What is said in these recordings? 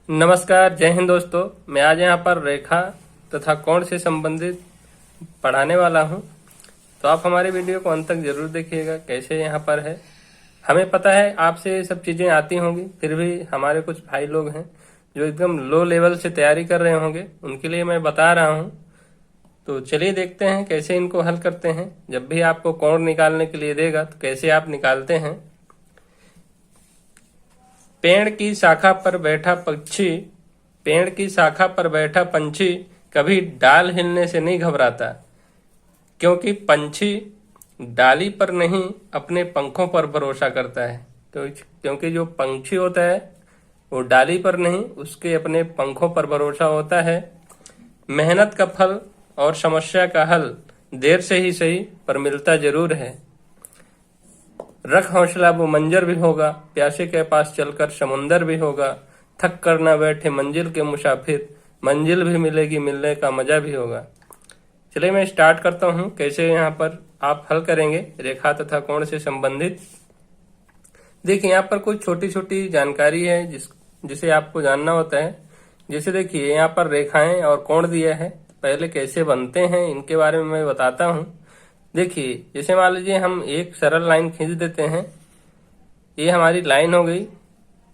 नमस्कार, जय हिंद दोस्तों। मैं आज यहाँ पर रेखा तथा कोण से संबंधित पढ़ाने वाला हूँ। तो आप हमारे वीडियो को अंत तक जरूर देखिएगा कैसे यहाँ पर है। हमें पता है आपसे ये सब चीजें आती होंगी, फिर भी हमारे कुछ भाई लोग हैं जो एकदम लो लेवल से तैयारी कर रहे होंगे, उनके लिए मैं बता रहा हूँ। तो चलिए देखते हैं कैसे इनको हल करते हैं। जब भी आपको कोण निकालने के लिए देगा तो कैसे आप निकालते हैं। पेड़ की शाखा पर बैठा पक्षी, पेड़ की शाखा पर बैठा पंछी कभी डाल हिलने से नहीं घबराता, क्योंकि पंछी डाली पर नहीं अपने पंखों पर भरोसा करता है। तो क्योंकि जो पंछी होता है वो डाली पर नहीं, उसके अपने पंखों पर भरोसा होता है। मेहनत का फल और समस्या का हल देर से ही सही पर मिलता जरूर है। रख हौसला वो मंजर भी होगा, प्यासे के पास चलकर समुंदर भी होगा। थक कर न बैठे मंजिल के मुसाफिर, मंजिल भी मिलेगी, मिलने का मजा भी होगा। चलिए मैं स्टार्ट करता हूँ कैसे यहाँ पर आप हल करेंगे रेखा तथा कोण से संबंधित। देखिए यहाँ पर कुछ छोटी छोटी जानकारी है जिसे आपको जानना होता है। जैसे देखिए यहाँ पर रेखाएं और कोण दिया है, पहले कैसे बनते हैं इनके बारे में मैं बताता हूँ। देखिए जैसे मान लीजिए हम एक सरल लाइन खींच देते हैं, ये हमारी लाइन हो गई।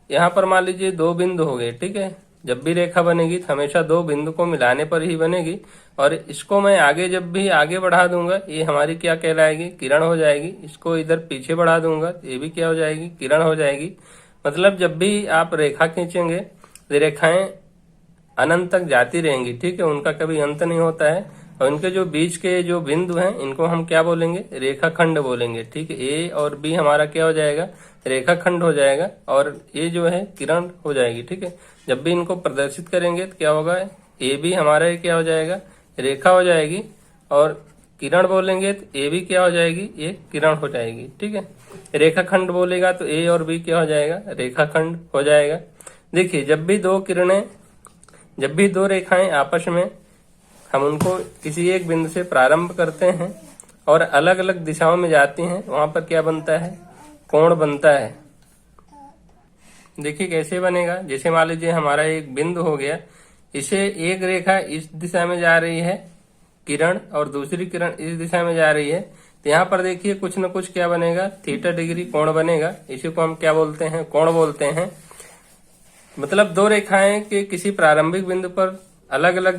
यहाँ पर मान लीजिए दो बिंदु हो गए, ठीक है। जब भी रेखा बनेगी तो हमेशा दो बिंदु को मिलाने पर ही बनेगी। और इसको मैं आगे जब भी आगे बढ़ा दूंगा ये हमारी क्या कहलाएगी, किरण हो जाएगी। इसको इधर पीछे बढ़ा दूंगा ये भी क्या हो जाएगी, किरण हो जाएगी। मतलब जब भी आप रेखा खींचेंगे तो रेखाएं अनंत तक जाती रहेंगी, ठीक है। उनका कभी अंत नहीं होता है। और इनके जो बीच के जो बिंदु हैं इनको हम क्या बोलेंगे, रेखाखंड बोलेंगे, ठीक है। ए और बी हमारा क्या हो जाएगा, रेखाखंड हो जाएगा। और ये जो है किरण हो जाएगी, ठीक है। जब भी इनको प्रदर्शित करेंगे तो क्या होगा, ए भी हमारा क्या हो जाएगा, रेखा हो जाएगी। और किरण बोलेंगे तो ए भी क्या हो जाएगी, ये किरण हो जाएगी, ठीक है। रेखाखंड बोलेगा तो ए और बी क्या हो जाएगा, रेखाखंड हो जाएगा। देखिए जब भी दो रेखाएं आपस में हम उनको किसी एक बिंदु से प्रारंभ करते हैं और अलग अलग दिशाओं में जाती हैं, वहां पर क्या बनता है, कोण बनता है। देखिए कैसे बनेगा। जैसे मान लीजिए हमारा एक बिंदु हो गया, इसे एक रेखा इस दिशा में जा रही है किरण और दूसरी किरण इस दिशा में जा रही है, तो यहाँ पर देखिए कुछ न कुछ क्या बनेगा, थीटा डिग्री कोण बनेगा। इसी को हम क्या बोलते हैं, कोण बोलते हैं। मतलब दो रेखाएं के किसी प्रारंभिक बिंदु पर अलग अलग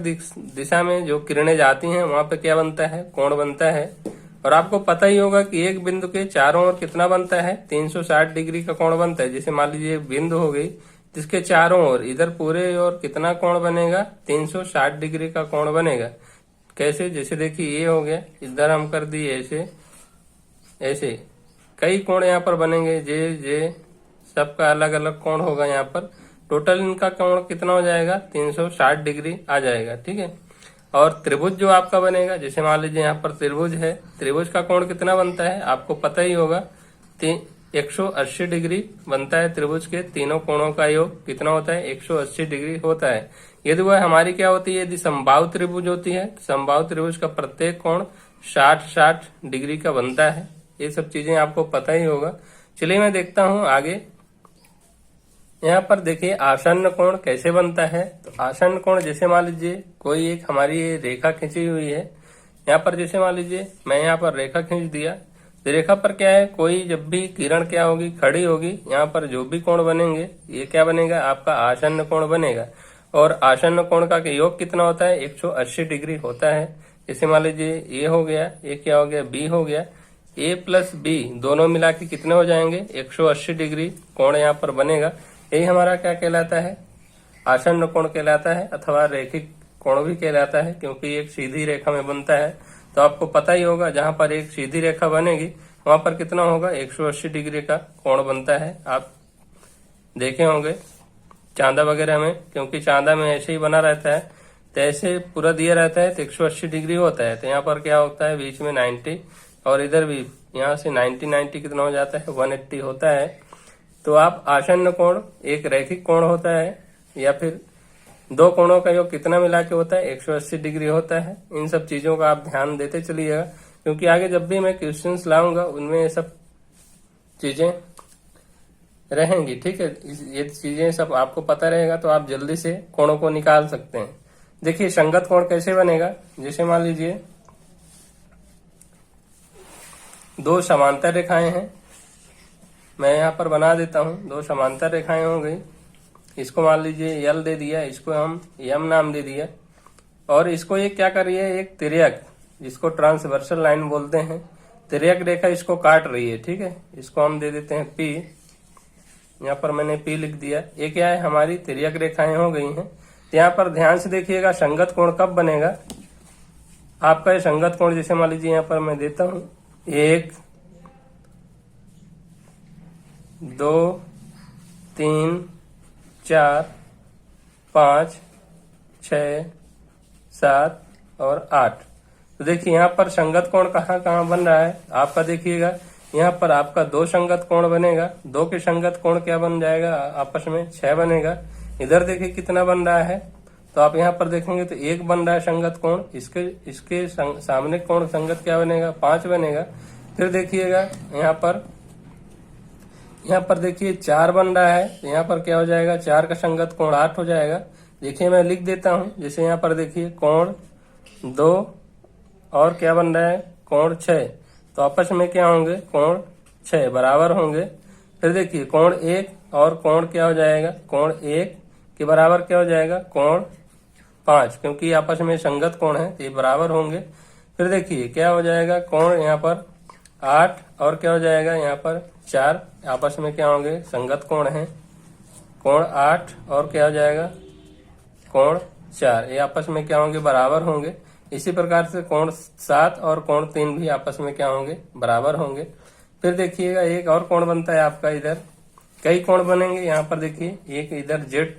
दिशा में जो किरणें जाती हैं वहां पर क्या बनता है, कोण बनता है। और आपको पता ही होगा कि एक बिंदु के चारों ओर कितना बनता है, 360 डिग्री का कोण बनता है। जैसे मान लीजिए एक बिंदु हो गई जिसके चारों ओर इधर पूरे और कितना कोण बनेगा, 360 डिग्री का कोण बनेगा। कैसे, जैसे देखिए ये हो गया, इधर हम कर दिए ऐसे ऐसे, कई कोण यहाँ पर बनेंगे, जे सबका अलग अलग कोण होगा। यहाँ पर टोटल इनका कोण कितना हो जाएगा, 360 डिग्री आ जाएगा, ठीक है। और त्रिभुज जो आपका बनेगा, जैसे मान लीजिए यहाँ पर त्रिभुज है, त्रिभुज का कोण कितना बनता है आपको पता ही होगा, 180 डिग्री बनता है। त्रिभुज के तीनों कोणों का योग कितना होता है, 180 डिग्री होता है। यदि वह हमारी क्या होती है, यदि समबाहु त्रिभुज होती है, समबाहु त्रिभुज का प्रत्येक कोण 60 डिग्री का बनता है। ये सब चीजें आपको पता ही होगा। चलिए मैं देखता हूँ आगे। यहाँ पर देखिए आसन्न कोण कैसे बनता है। तो आसन्न कोण जैसे मान लीजिए कोई एक हमारी रेखा खींची हुई है, यहाँ पर जैसे मान लीजिए मैं यहाँ पर रेखा खींच दिया, तो रेखा पर क्या है, कोई जब भी किरण क्या होगी, खड़ी होगी, यहाँ पर जो भी कोण बनेंगे ये क्या बनेगा, आपका आसन्न कोण बनेगा। और आसन्न कोण का योग कितना होता है, 180 डिग्री होता है। जैसे मान लीजिए ये हो गया, ये क्या हो गया, बी हो गया। ए प्लस बी दोनों मिला के कितने हो जाएंगे, 180 डिग्री कोण यहाँ पर बनेगा। यही हमारा क्या कहलाता है, आसन्न कोण कहलाता है, अथवा रैखिक कोण भी कहलाता है, क्योंकि एक सीधी रेखा में बनता है। तो आपको पता ही होगा जहां पर एक सीधी रेखा बनेगी वहां पर कितना होगा, 180 डिग्री का कोण बनता है। आप देखे होंगे चांदा वगैरह में, क्योंकि चांदा में ऐसे ही बना रहता है, तो ऐसे पूरा दिया रहता है तो 180 डिग्री होता है। तो यहाँ पर क्या होता है, बीच में 90 और इधर भी यहाँ से 90 कितना हो जाता है, 180 होता है। तो आप आसन्न कोण एक रैखिक कोण होता है, या फिर दो कोणों का योग कितना मिला के होता है, 180 डिग्री होता है। इन सब चीजों का आप ध्यान देते चलिएगा, क्योंकि आगे जब भी मैं क्वेश्चंस लाऊंगा उनमें ये सब चीजें रहेंगी। ठीक है, ये चीजें सब आपको पता रहेगा तो आप जल्दी से कोणों को निकाल सकते हैं। देखिए संगत कोण कैसे बनेगा, जैसे मान लीजिए दो समांतर रेखाएं हैं, मैं यहाँ पर बना देता हूँ। दो समांतर रेखाएं हो गई, इसको मान लीजिए यल दे दिया, इसको हम यम नाम दे दिया, और इसको ये क्या कर रही है, एक तिर्यक जिसको ट्रांसवर्सल लाइन बोलते हैं, तिर्यक रेखा इसको काट रही है। ठीक है, इसको हम दे देते हैं पी, यहाँ पर मैंने पी लिख दिया। ये क्या है, हमारी तिर्यक रेखाएं हो गई हैं। तो यहाँ पर ध्यान से देखिएगा संगत कोण कब बनेगा आपका। ये संगत कोण जैसे मान लीजिए यहाँ पर मैं देता हूं 1 2 3 4 5 6 7 और 8। तो देखिए यहाँ पर संगत कोण कहाँ कहाँ बन रहा है आपका। देखिएगा यहाँ पर आपका दो संगत कोण बनेगा, दो के संगत कोण क्या बन जाएगा आपस में 6 बनेगा। इधर देखिए कितना बन रहा है, तो आप यहाँ पर देखेंगे तो 1 बन रहा है संगत कोण, इसके सामने कोण संगत क्या बनेगा 5 बनेगा। फिर देखिएगा यहाँ पर देखिए 4 बन रहा है, तो यहाँ पर क्या हो जाएगा 4 का संगत कोण 8 हो जाएगा। देखिए मैं लिख देता हूं, जैसे यहाँ पर देखिए कोण 2 और क्या बन रहा है कोण 6, तो आपस में क्या होंगे कोण 6 बराबर होंगे। फिर देखिए कोण 1 और कोण क्या हो जाएगा, कोण 1 के बराबर क्या हो जाएगा कोण 5, क्योंकि आपस में संगत कोण है तो ये बराबर होंगे। फिर देखिए क्या हो जाएगा कोण यहाँ पर 8 और क्या हो जाएगा यहाँ पर 4, आपस में क्या होंगे संगत कोण है, कोण 8 और क्या हो जाएगा कोण 4, ये आपस में क्या होंगे बराबर होंगे। इसी प्रकार से कोण 7 और कोण 3 भी आपस में क्या होंगे बराबर होंगे। फिर देखिएगा एक और कोण बनता है आपका, इधर कई कोण बनेंगे। यहाँ पर देखिए एक इधर जेड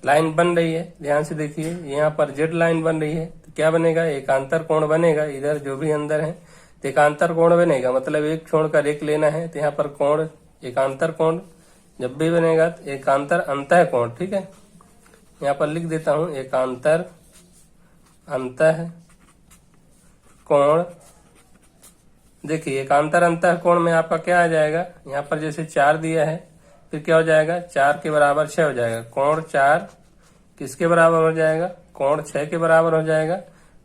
लाइन बन रही है, ध्यान से देखिए यहाँ पर जेड लाइन बन रही है, तो क्या बनेगा एकांतर कोण बनेगा। इधर जो भी अंदर है तो एकांतर कोण बनेगा, मतलब एक छोड़कर एक लेना है, तो यहाँ पर कोण एकांतर कोण जब भी बनेगा तो एकांतर अंतः कोण। ठीक है, यहाँ पर लिख देता हूं एकांतर अंतः कोण। देखिए एकांतर अंतः कोण में आपका क्या आ जाएगा, यहाँ पर जैसे 4 दिया है, फिर क्या हो जाएगा 4 के बराबर 6 हो जाएगा। कोण 4 किसके बराबर हो जाएगा, कोण 6 के बराबर हो जाएगा।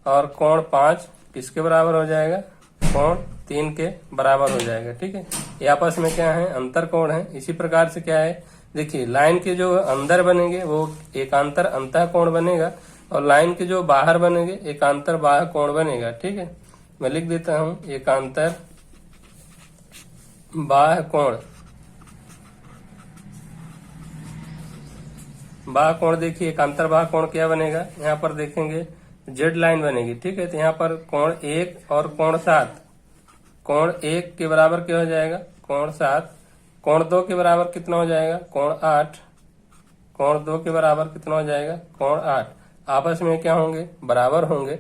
और कोण 5 किसके बराबर हो जाएगा, कोण 3 के बराबर हो जाएगा। ठीक है, ये आपस में क्या है अंतर कोण है। इसी प्रकार से क्या है देखिए लाइन के जो अंदर बनेंगे वो एकांतर अंतः कोण बनेगा, और लाइन के जो बाहर बनेंगे एकांतर बाह्य कोण बनेगा। ठीक है, मैं लिख देता हूं एकांतर बाह्य कोण। बाह्य कोण देखिए एकांतर बाह्य कोण क्या बनेगा, यहाँ पर देखेंगे जेड लाइन बनेगी। ठीक है, तो यहाँ पर कोण 1 और कोण 7, कोण 1 के बराबर क्या हो जाएगा कोण 7, कोण 2 के बराबर कितना हो जाएगा कोण 8, कोण 2 के बराबर कितना हो जाएगा कोण 8, आपस में क्या होंगे बराबर होंगे।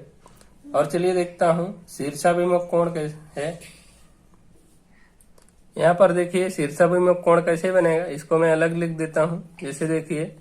और चलिए देखता हूं शीर्षाभिमुख कोण कैसे है। यहाँ पर देखिए शीर्षाभिमुख कोण कैसे बनेगा, इसको मैं अलग लिख देता हूं। जैसे देखिए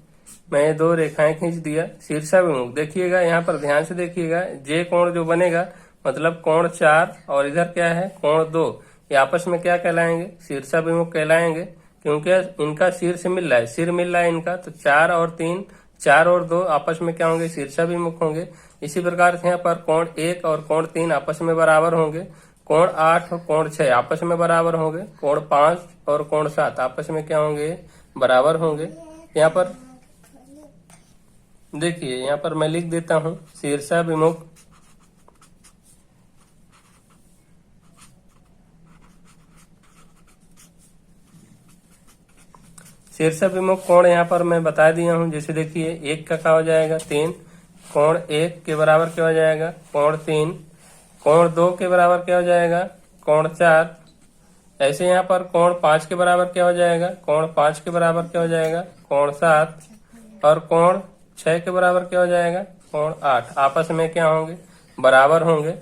मैं 2 रेखाएं खींच दिया शीर्षाभिमुख। देखिएगा यहाँ पर ध्यान से देखिएगा, जे कोण जो बनेगा मतलब कोण 4 और इधर क्या है कोण 2, ये आपस में क्या कहलाएंगे शीर्षाभिमुख कहलाएंगे, क्योंकि इनका शीर्ष मिल रहा है, सिर मिल रहा है इनका। तो 4 और 3, 4 और 2 आपस में क्या होंगे शीर्षाभिमुख होंगे। इसी प्रकार से यहाँ पर कोण 1 और कोण 3 आपस में बराबर होंगे, कोण 8 और कोण 6 आपस में बराबर होंगे, कोण 5 और कोण 7 आपस में क्या होंगे बराबर होंगे। यहाँ पर देखिए यहाँ पर मैं लिख देता हूं शीर्षाभिमुख शीर्षाभिमुख कोण यहाँ पर मैं बता दिया हूं। जैसे देखिए 1 का क्या हो जाएगा 3, कोण 1 के बराबर क्या हो जाएगा कोण 3, कोण 2 के बराबर क्या हो जाएगा कोण 4। ऐसे यहाँ पर कोण 5 के बराबर क्या हो जाएगा, कोण 5 के बराबर क्या हो जाएगा कोण 7, और कोण 6 के बराबर क्या हो जाएगा कोण 8, आपस में क्या होंगे बराबर होंगे।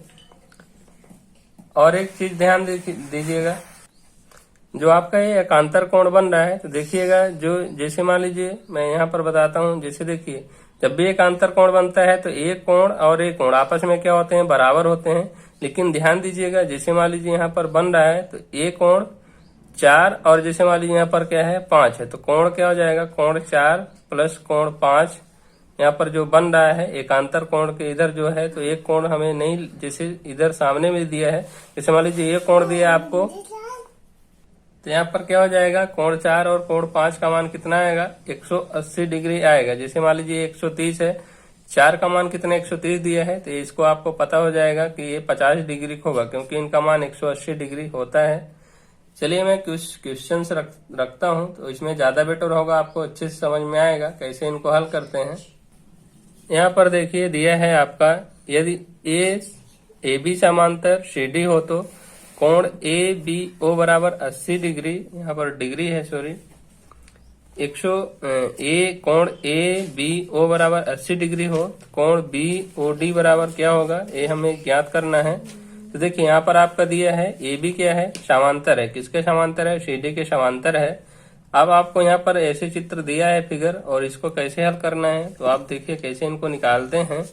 और एक चीज ध्यान दीजिएगा, जो आपका ये एकांतर कोण बन रहा है, तो देखिएगा जो जैसे मान लीजिए मैं यहाँ पर बताता हूँ। जैसे देखिए जब भी एकांतर कोण बनता है तो एक कोण और एक कोण आपस में क्या होते हैं बराबर होते हैं। लेकिन ध्यान दीजिएगा जैसे मान लीजिए यहाँ पर बन रहा है तो एक कोण 4 और जैसे मान लीजिए यहाँ पर क्या है 5 है, तो कोण क्या हो जाएगा, कोण 4 प्लस कोण 5। यहाँ पर जो बन रहा है एकांतर कोण के इधर जो है, तो एक कोण हमें नहीं, जैसे इधर सामने में दिया है, जैसे मान लीजिए ये कोण दिया आपको, तो यहाँ पर क्या हो जाएगा, कोण 4 और कोण 5 का मान कितना आएगा, 180 डिग्री आएगा। जैसे मान लीजिए 130 है, 4 का मान कितना 130 दिया है, तो इसको आपको पता हो जाएगा कि ये 50 डिग्री होगा, क्योंकि इनका मान 180 डिग्री होता है। चलिए मैं कुछ क्वेश्चंस रखता हूं, तो इसमें ज्यादा बेटर होगा, आपको अच्छे से समझ में आएगा कैसे इनको हल करते हैं। यहाँ पर देखिए दिया है आपका, यदि ए बी समांतर सी डी हो तो कोण ए बी ओ बराबर 80 डिग्री, यहाँ पर डिग्री है सॉरी, कोण ए बी ओ बराबर 80 डिग्री हो, कोण बी ओ डी बराबर क्या होगा, ये हमें ज्ञात करना है। तो देखिए यहाँ पर आपका दिया है ए बी क्या है, समांतर है, किसके समांतर है, सी डी के समांतर है। अब आपको यहाँ पर ऐसे चित्र दिया है फिगर, और इसको कैसे हल करना है, तो आप देखिए कैसे इनको निकालते हैं।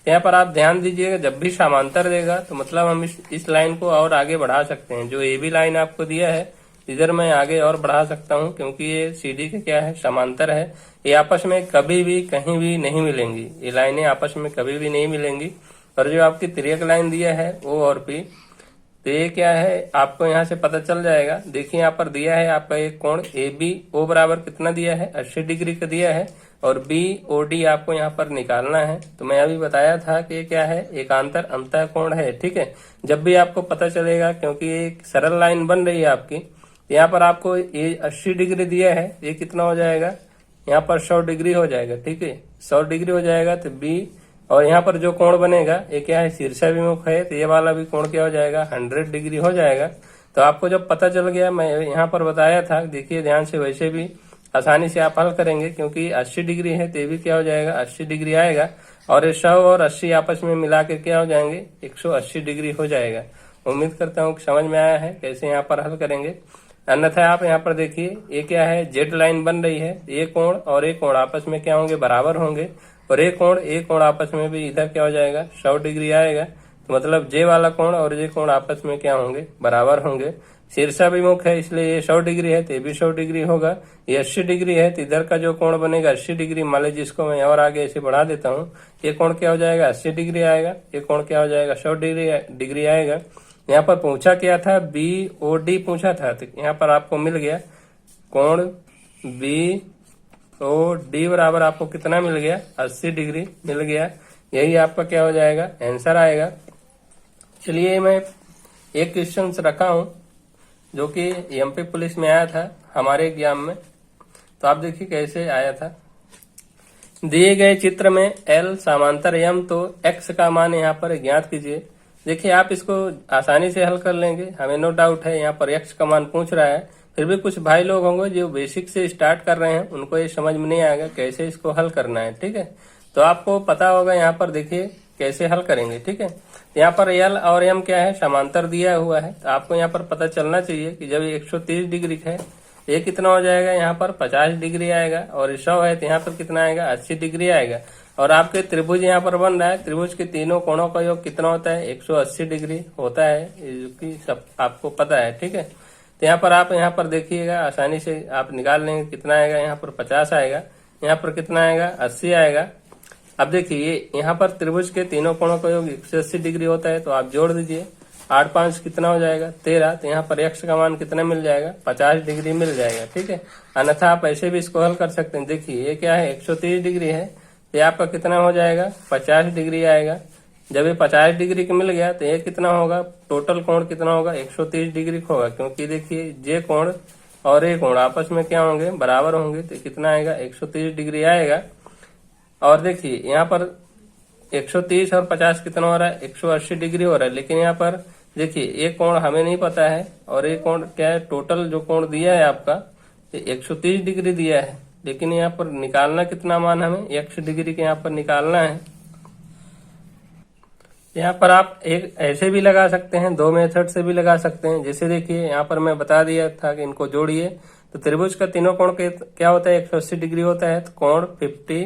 यहाँ पर आप ध्यान दीजिएगा, जब भी समांतर देगा तो मतलब हम इस लाइन को और आगे बढ़ा सकते हैं। जो ए बी लाइन आपको दिया है इधर मैं आगे और बढ़ा सकता हूँ, क्योंकि ये सी डी के क्या है, समांतर है। ये आपस में कभी भी कहीं भी नहीं मिलेंगी, ये लाइनें आपस में कभी भी नहीं मिलेंगी। और जो आपकी तिर्यक लाइन दिया है ओ और पी, तो ये क्या है आपको यहाँ से पता चल जाएगा। देखिए यहाँ पर दिया है आपका एक कोण ए बी ओ बराबर कितना दिया है, 80 डिग्री का दिया है, और बी ओ डी आपको यहाँ पर निकालना है। तो मैं अभी बताया था कि ये क्या है, एकांतर अंतः कोण है। ठीक है, जब भी आपको पता चलेगा, क्योंकि एक सरल लाइन बन रही है आपकी, यहाँ पर आपको ये 80 डिग्री दिया है, ये कितना हो जाएगा, यहाँ पर 100 डिग्री हो जाएगा। ठीक है, 100 डिग्री हो जाएगा, तो बी, और यहाँ पर जो कोण बनेगा ये क्या है, शीर्षाभिमुख है, तो ये वाला भी कोण क्या हो जाएगा, 100 डिग्री हो जाएगा। तो आपको जब पता चल गया, मैं यहाँ पर बताया था, देखिए ध्यान से, वैसे भी आसानी से आप हल करेंगे, क्योंकि 80 डिग्री है तो ये भी क्या हो जाएगा, 80 डिग्री आएगा, और ये 100 और 80 आपस में मिला के क्या हो जाएंगे, 180 डिग्री हो जाएगा। उम्मीद करता हूँ समझ में आया है कैसे यहाँ पर हल करेंगे। अन्यथा आप यहाँ पर देखिए, ये क्या है, जेड लाइन बन रही है, ये कोण और ये कोण आपस में क्या होंगे, बराबर होंगे, और एक कोण आपस में भी इधर क्या हो जाएगा, 100 डिग्री आएगा। तो मतलब जे वाला कोण और जे कोण आपस में क्या होंगे, बराबर होंगे। शीर्षाभिमुख है, इसलिए ये 100 डिग्री है तो ये भी 100 डिग्री होगा। ये 80 डिग्री है तो इधर का जो कोण बनेगा 80 डिग्री, मान लीजिए जिसको मैं और आगे ऐसे बढ़ा देता हूँ, ये कोण क्या हो जाएगा, 80 डिग्री आएगा, ये कोण क्या हो जाएगा, 100 डिग्री आएगा। यहाँ पर पूछा क्या था, बी ओ डी पूछा था, तो यहाँ पर आपको मिल गया कोण बी ओ डी बराबर आपको कितना मिल गया, 80 डिग्री मिल गया। यही आपका क्या हो जाएगा, आंसर आएगा। चलिए मैं एक क्वेश्चन रखा हूं जो कि एमपी पुलिस में आया था हमारे एग्जाम में, तो आप देखिए कैसे आया था। दिए गए चित्र में एल समांतर एम, तो एक्स का मान यहाँ पर ज्ञात कीजिए। देखिए आप इसको आसानी से हल कर लेंगे, हमें नो डाउट है। यहाँ पर एक्स का मान पूछ रहा है, फिर भी कुछ भाई लोग होंगे जो बेसिक से स्टार्ट कर रहे हैं, उनको ये समझ में नहीं आएगा कैसे इसको हल करना है। ठीक है, तो आपको पता होगा यहाँ पर देखिए कैसे हल करेंगे। ठीक है, यहाँ पर एल और एम क्या है, समांतर दिया हुआ है, तो आपको यहाँ पर पता चलना चाहिए कि जब 130 डिग्री है, ये कितना हो जाएगा, यहाँ पर 50 डिग्री आएगा, और 100 है तो यहाँ पर कितना आएगा, 80 डिग्री आएगा। और आपके त्रिभुज यहाँ पर बन रहा है, त्रिभुज के तीनों कोणों का योग कितना होता है, 180 डिग्री होता है, जो कि सब आपको पता है। ठीक है, तो यहाँ पर आप यहाँ पर देखिएगा, आसानी से आप निकाल लेंगे कितना आएगा, यहाँ पर 50 आएगा, यहाँ पर कितना आएगा, 80 आएगा। अब देखिए यहाँ पर त्रिभुज के तीनों कोणों का योग 180 डिग्री होता है, तो आप जोड़ दीजिए, 8 5 कितना हो जाएगा, 13। तो यहाँ पर एक्स का मान कितना मिल जाएगा, 50 डिग्री मिल जाएगा। ठीक है, अन्यथा आप ऐसे भी इसको हल कर सकते हैं। देखिए ये क्या है, 130 डिग्री है, तो आपका कितना हो जाएगा, 50 डिग्री आएगा। जब ये 50 डिग्री का मिल गया तो ये कितना होगा, टोटल कोण कितना होगा, 130 डिग्री होगा, क्योंकि देखिए जे कोण और ये कोण आपस में क्या होंगे, बराबर होंगे, तो कितना आएगा, 130 डिग्री आएगा। और देखिए यहाँ पर 130 और 50 कितना हो रहा है, 180 डिग्री हो रहा है। लेकिन यहाँ पर देखिए एक कोण हमें नहीं पता है, और एक कोण क्या है, टोटल जो कोण दिया है आपका 130 डिग्री दिया है, लेकिन यहाँ पर निकालना कितना मान, हमें 1 डिग्री के यहाँ पर निकालना है। यहाँ पर आप एक ऐसे भी लगा सकते हैं, दो मेथड से भी लगा सकते हैं। जैसे देखिए यहाँ पर मैं बता दिया था कि इनको जोड़िए, तो त्रिभुज का तीनों कोण के क्या होता है, 180 डिग्री होता है, तो कोण 50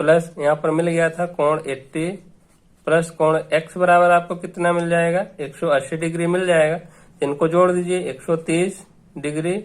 प्लस यहाँ पर मिल गया था कोण 80 प्लस कोण x बराबर आपको कितना मिल जाएगा, 180 डिग्री मिल जाएगा। इनको जोड़ दीजिए, 130 डिग्री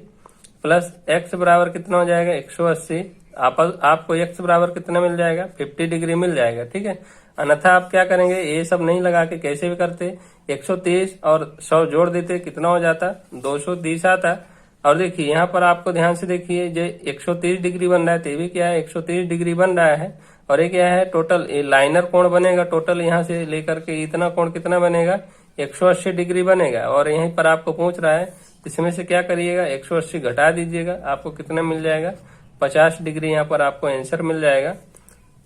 प्लस x बराबर कितना हो जाएगा 180। आपको x बराबर कितना मिल जाएगा 50 डिग्री मिल जाएगा, ठीक है। अन्यथा आप क्या करेंगे, ये सब नहीं लगा के कैसे भी करते 130 और 100 जोड़ देते, कितना हो जाता 230 आता। और देखिए यहाँ पर आपको ध्यान से देखिए, जो 130 डिग्री बन रहा है तो ये भी क्या है 130 डिग्री बन रहा है। और ये क्या है टोटल लाइनर कोण बनेगा, टोटल यहाँ से लेकर के इतना कोण कितना बनेगा 180 डिग्री बनेगा। और यहीं पर आपको पूछ रहा है इसमें से क्या करिएगा 180 घटा दीजिएगा, आपको कितना मिल जाएगा 50 डिग्री। यहाँ पर आपको आंसर मिल जाएगा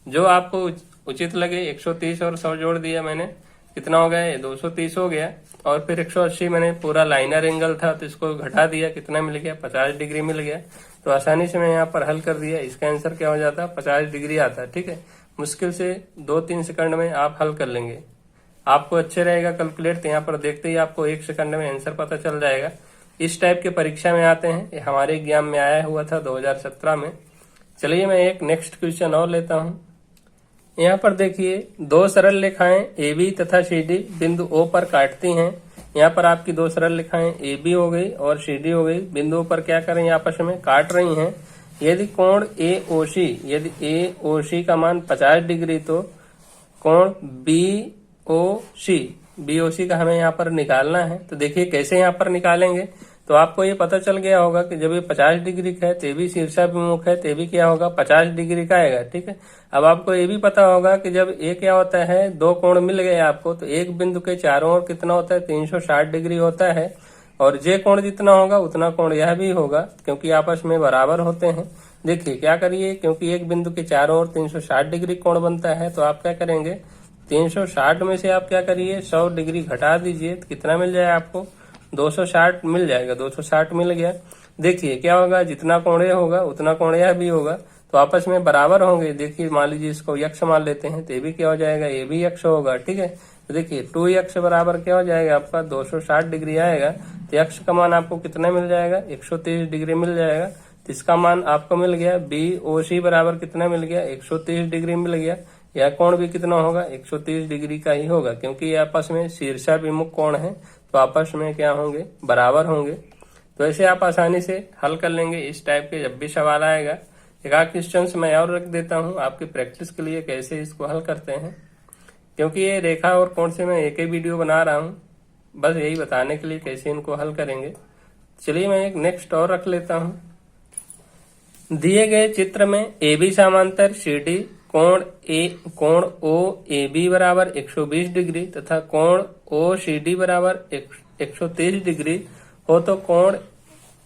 जो आपको उचित लगे। 130 और 100 जोड़ दिया मैंने, कितना हो गया 230 हो गया। और फिर 180 मैंने पूरा लाइनर एंगल था तो इसको घटा दिया, कितना मिल गया 50 डिग्री मिल गया। तो आसानी से मैं यहाँ पर हल कर दिया, इसका आंसर क्या हो जाता 50 डिग्री आता, ठीक है। मुश्किल से 2-3 सेकंड में आप हल कर लेंगे। आपको अच्छे रहेगा कैलकुलेट, तो यहाँ पर देखते ही आपको 1 सेकंड में आंसर पता चल जाएगा। इस टाइप के परीक्षा में आते हैं, ये हमारे एग्जाम में आया हुआ था 2017 में। चलिए मैं एक नेक्स्ट क्वेश्चन और लेता हूँ। यहाँ पर देखिए दो सरल रेखाएं AB तथा CD बिंदु O पर काटती हैं। यहाँ पर आपकी दो सरल रेखाएं AB हो गई और CD हो गई, बिंदुओं पर क्या कर रही हैं आपस में काट रही हैं। यदि कोण AOC, यदि AOC का मान 50 डिग्री तो कोण BOC का हमें यहाँ पर निकालना है। तो देखिए कैसे यहाँ पर निकालेंगे, तो आपको ये पता चल गया होगा कि जब ये 50 डिग्री का है तो भी शीर्षाभिमुख है, तो भी क्या होगा 50 डिग्री का आएगा, ठीक है। अब आपको ये भी पता होगा कि जब ये क्या होता है दो कोण मिल गए आपको, तो एक बिंदु के चारों ओर कितना होता है 360 डिग्री होता है। और जे कोण जितना होगा उतना कोण यह भी होगा, क्योंकि आपस में बराबर होते हैं। देखिए क्या करिए, क्योंकि एक बिंदु के चारों ओर 360 डिग्री कोण बनता है, तो आप क्या करेंगे 360 में से आप क्या करिए 100 डिग्री घटा दीजिए, तो कितना मिल जाए आपको 260 मिल जाएगा। 260 मिल गया। देखिए क्या होगा, जितना कोण ये होगा उतना कोण यह भी होगा, तो आपस में बराबर होंगे। देखिए मान लीजिए इसको यक्ष मान लेते हैं, तो ये भी क्या हो जाएगा ये भी यक्ष होगा, ठीक है। तो देखिए 2x बराबर क्या हो जाएगा आपका 260 डिग्री आएगा। तो यक्ष का मान आपको कितना मिल जाएगा 130 डिग्री मिल जाएगा। तो इसका मान आपको मिल गया BOC बराबर कितना मिल गया 130 डिग्री मिल गया। यह कोण भी कितना होगा 130 डिग्री का ही होगा, क्योंकि ये आपस में शीर्षाभिमुख कोण है, तो आपस में क्या होंगे बराबर होंगे। तो ऐसे आप आसानी से हल कर लेंगे इस टाइप के जब भी सवाल आएगा। एक आध क्वेश्चन मैं और रख देता हूं आपकी प्रैक्टिस के लिए कैसे इसको हल करते हैं, क्योंकि ये रेखा और कोण से मैं एक ही वीडियो बना रहा हूं, बस यही बताने के लिए कैसे इनको हल करेंगे। चलिए मैं एक नेक्स्ट और रख लेता हूं। दिए गए चित्र में AB समांतर CD कोण OAB बराबर 120 डिग्री तथा कोण OCD बराबर 130 डिग्री हो तो कोण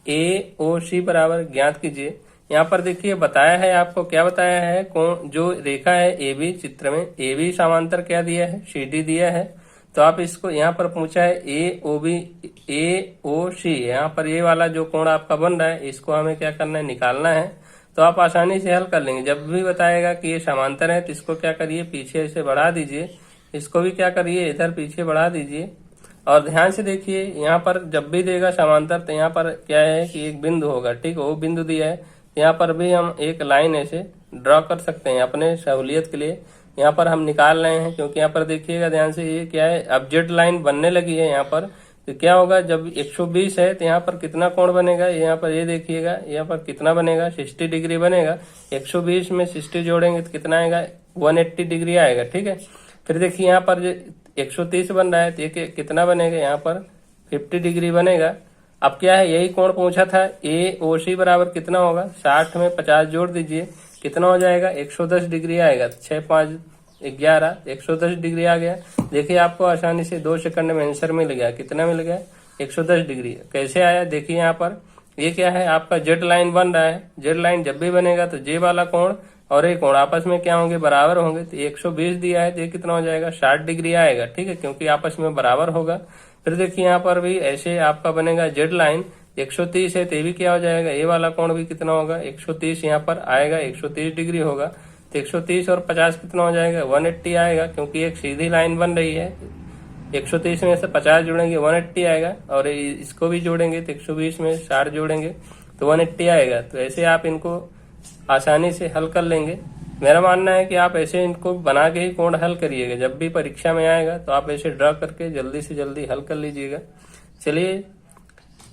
AOC बराबर ज्ञात कीजिए। यहाँ पर देखिए बताया है, आपको क्या बताया है, कोण जो रेखा है AB चित्र में AB समांतर क्या दिया है CD दिया है। तो आप इसको यहाँ पर पूछा है AOC, यहाँ पर ये वाला जो कोण आपका बन रहा है इसको हमें क्या करना है निकालना है। तो आप आसानी से हल कर लेंगे। जब भी बताएगा कि ये समांतर है तो इसको क्या करिए पीछे से बढ़ा दीजिए, इसको भी क्या करिए इधर पीछे बढ़ा दीजिए। और ध्यान से देखिए यहाँ पर जब भी देगा समांतर तो यहाँ पर क्या है कि एक बिंदु होगा, ठीक है, वो बिंदु दिया है। यहाँ पर भी हम एक लाइन ऐसे ड्रॉ कर सकते हैं अपने सहूलियत के लिए। यहाँ पर हम निकाल रहे हैं, क्योंकि यहाँ पर देखिएगा ध्यान से ये क्या है अब जेड लाइन बनने लगी है यहाँ पर। तो क्या होगा जब 120 है तो यहाँ पर कितना कोण बनेगा, यहाँ पर ये देखिएगा यहाँ पर कितना बनेगा 60 डिग्री बनेगा। 120 में 60 जोड़ेंगे तो कितना आएगा 180 डिग्री आएगा, ठीक है। फिर देखिए यहाँ पर 130 बन रहा है तो ये कितना बनेगा यहाँ पर 50 डिग्री बनेगा। अब क्या है यही कोण पूछा था AOC बराबर कितना होगा 60 में 50 जोड़ दीजिए, कितना हो जाएगा 110 डिग्री आएगा। 6 5 11 110 डिग्री आ गया। देखिए आपको आसानी से 2 सेकंड में आंसर मिल गया, कितना मिल गया 110 डिग्री। कैसे आया देखिए यहाँ पर ये क्या है आपका जेड लाइन बन रहा है। जेड लाइन जब भी बनेगा तो जे वाला कोण और ये कोण आपस में क्या होंगे बराबर होंगे। तो 120 दिया है तो ये कितना हो जाएगा 60 डिग्री आएगा, ठीक है, क्योंकि आपस में बराबर होगा। फिर देखिए यहाँ पर भी ऐसे आपका बनेगा जेड लाइन 130 है तो ये भी क्या हो जाएगा ये वाला कोण भी कितना होगा 130 यहाँ पर आएगा 130 डिग्री होगा। तो 130 और 50 कितना हो जाएगा 180 आएगा, क्योंकि एक सीधी लाइन बन रही है। 130 में से 50 जोड़ेंगे 180 आएगा, और इसको भी जोड़ेंगे तो 120 में 60 जोड़ेंगे तो 180 आएगा। तो ऐसे आप इनको आसानी से हल कर लेंगे। मेरा मानना है कि आप ऐसे इनको बना के ही कोण हल करिएगा। जब भी परीक्षा में आएगा तो आप ऐसे ड्रा करके जल्दी से जल्दी हल कर लीजिएगा। चलिए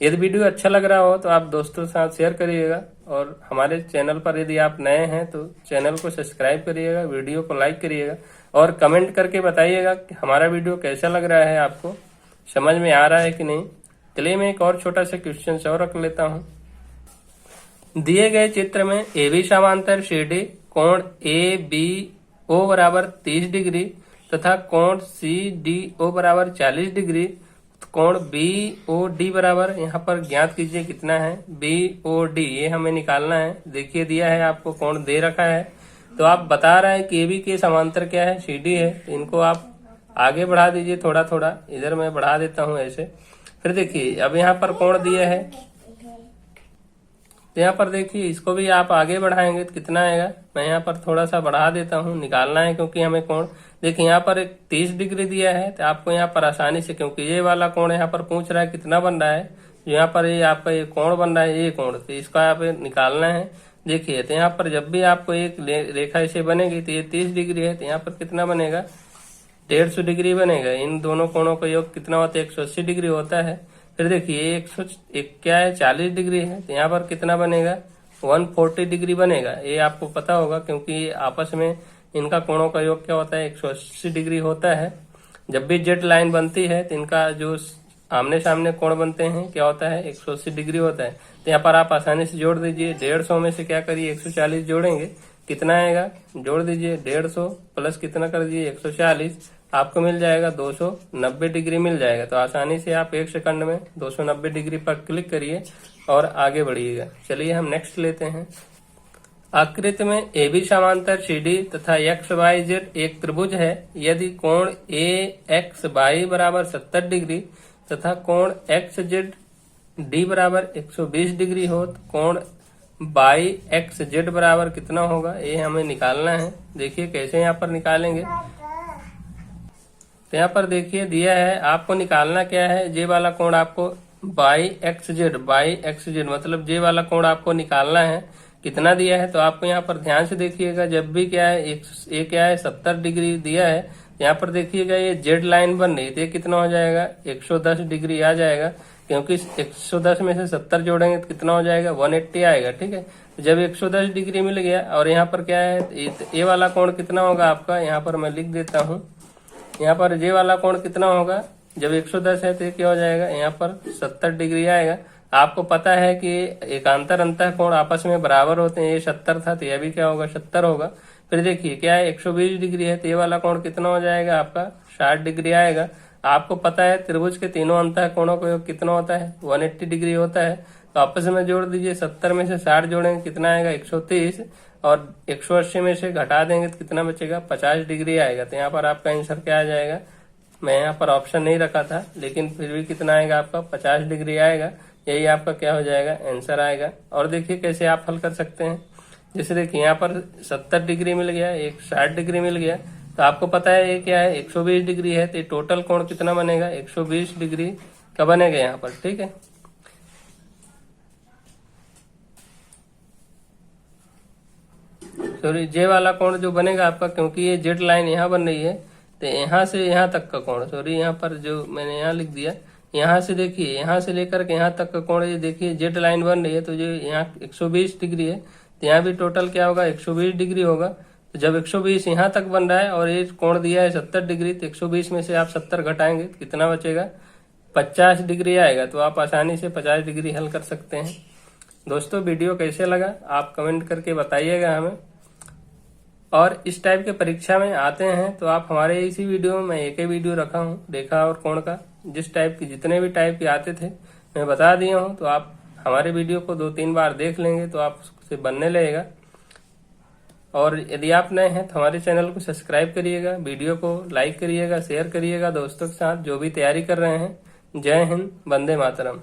यदि वीडियो अच्छा लग रहा हो तो आप दोस्तों के साथ शेयर करिएगा, और हमारे चैनल पर यदि आप नए हैं तो चैनल को सब्सक्राइब करिएगा, वीडियो को लाइक करिएगा और कमेंट करके बताइएगा कि हमारा वीडियो कैसा लग रहा है, आपको समझ में आ रहा है कि नहीं। चलिए मैं एक और छोटा सा क्वेश्चन और रख लेता हूं। दिए गए चित्र में AB समांतर CD कोण ABO बराबर 30 डिग्री तथा कोण CDO बराबर 40 डिग्री, कोण BOD बराबर यहाँ पर ज्ञात कीजिए कितना है। BOD ये हमें निकालना है। देखिए दिया है आपको, कोण दे रखा है, तो आप बता रहा है कि AB के समांतर क्या है, CD है, तो इनको आप आगे बढ़ा दीजिए थोड़ा थोड़ा। इधर मैं बढ़ा देता हूं ऐसे। फिर देखिए अब यहाँ पर कोण दिया है, तो यहाँ पर देखिए इसको भी आप आगे बढ़ाएंगे तो कितना आएगा। मैं यहाँ पर थोड़ा सा बढ़ा देता हूँ, निकालना है क्योंकि हमें कोण। देखिए यहाँ पर एक 30 डिग्री दिया है, तो आपको यहाँ पर आसानी से, क्योंकि ये वाला कोण यहाँ पर पूछ रहा है कितना बन रहा है, जो यहाँ पर ये आपका ये कोण बन रहा है, ये कोण, तो इसका आप निकालना है। देखिए तो यहाँ पर जब भी आपको एक रेखा ऐसे बनेगी तो ये 30 डिग्री है, तो यहाँ पर कितना बनेगा, 150 डिग्री बनेगा। इन दोनों कोणों का योग कितना होता है, 180 डिग्री होता है। फिर देखिए 101 क्या है, 40 डिग्री है, तो यहाँ पर कितना बनेगा, 140 डिग्री बनेगा। ये आपको पता होगा क्योंकि आपस में इनका कोणों का योग क्या होता है, 180 डिग्री होता है। जब भी जेड लाइन बनती है तो इनका जो आमने सामने कोण बनते हैं क्या होता है, 180 डिग्री होता है। तो यहाँ पर आप आसानी से जोड़ दीजिए। 150 में से क्या करिए, 140 जोड़ेंगे, कितना आएगा, जोड़ दीजिए 150 प्लस कितना कर दीजिए 140, आपको मिल जाएगा 290 डिग्री मिल जाएगा। तो आसानी से आप 1 सेकंड में 290 डिग्री पर क्लिक करिए और आगे बढ़िएगा। चलिए हम नेक्स्ट लेते हैं। आकृति में AB समांतर CD तथा XYZ एक त्रिभुज है। यदि कोण AXY बराबर 70 डिग्री तथा कोण XZD बराबर 120 डिग्री हो तो कोण YXZ बराबर कितना होगा, ये हमें निकालना है। देखिए कैसे यहाँ पर निकालेंगे। तो यहाँ पर देखिए दिया है, आपको निकालना क्या है, जे वाला कोण आपको YXZ मतलब जे वाला कोण आपको निकालना है। कितना दिया है तो आपको यहाँ पर ध्यान से देखिएगा। जब भी क्या है, एक क्या है 70 डिग्री दिया है, यहाँ पर देखिएगा ये जेड लाइन बन रही है, तो ये कितना हो जाएगा, 110 डिग्री आ जाएगा, क्योंकि 110 में से 70 जोड़ेंगे तो कितना हो जाएगा, 180 आएगा। ठीक है, जब 110 डिग्री मिल गया और यहाँ पर क्या है, ये वाला कोण कितना होगा आपका, यहाँ पर मैं लिख देता हूँ। यहाँ पर जे वाला कोण कितना होगा, जब 110 है तो क्या हो जाएगा, यहाँ पर 70 डिग्री आएगा। आपको पता है कि एकांतर अंतः कोण आपस में बराबर होते हैं। ये 70 था तो यह भी क्या होगा, 70 होगा। फिर देखिए क्या है, 120 डिग्री है तो ये वाला कोण कितना हो जाएगा आपका, 60 डिग्री आएगा। आपको पता है त्रिभुज के तीनों अंतः कोणों का योग कितना होता है, 180 डिग्री होता है। तो आपस में जोड़ दीजिए, 70 में से 60 जोड़ेंगे कितना आएगा, 130, और 180 में से घटा देंगे तो कितना बचेगा, 50 डिग्री आएगा। तो यहाँ पर आपका आंसर क्या आ जाएगा, मैं यहाँ पर ऑप्शन नहीं रखा था लेकिन फिर भी कितना आएगा आपका, 50 डिग्री आएगा। यही आपका क्या हो जाएगा, आंसर आएगा। और देखिए कैसे आप हल कर सकते हैं। जैसे देखिए यहाँ पर 70 डिग्री मिल गया, एक 60 डिग्री मिल गया, तो आपको पता है ये क्या है, 120 डिग्री है, तो टोटल कोण कितना बनेगा, 120 डिग्री का बनेगा यहाँ पर। ठीक है, सॉरी जे वाला कोण जो बनेगा आपका, क्योंकि ये जेड लाइन यहाँ बन रही है, तो यहाँ से यहाँ तक का कोण, सॉरी यहाँ पर जो मैंने यहाँ लिख दिया, यहाँ से देखिए यहाँ से लेकर के यहाँ तक का कोण, ये देखिए जेड लाइन बन रही है, तो जो यहाँ 120 डिग्री है, तो यहाँ भी टोटल क्या होगा, 120 डिग्री होगा। तो जब 120 यहाँ तक बन रहा है और ये कोण दिया है 70 डिग्री, तो 120 में से आप 70 घटाएंगे तो कितना बचेगा, 50 डिग्री आएगा। तो आप आसानी से 50 डिग्री हल कर सकते हैं। दोस्तों वीडियो कैसे लगा आप कमेंट करके बताइएगा हमें। और इस टाइप के परीक्षा में आते हैं तो आप हमारे इसी वीडियो में, मैं एक ही वीडियो रखा हूँ रेखा और कोण का, जिस टाइप की जितने भी टाइप के आते थे मैं बता दिया हूँ। तो आप हमारे वीडियो को 2-3 बार देख लेंगे तो आप उससे बनने लगेगा। और यदि आप नए हैं तो हमारे चैनल को सब्सक्राइब करिएगा, वीडियो को लाइक करिएगा, शेयर करिएगा दोस्तों के साथ जो भी तैयारी कर रहे हैं। जय हिंद, वंदे मातरम।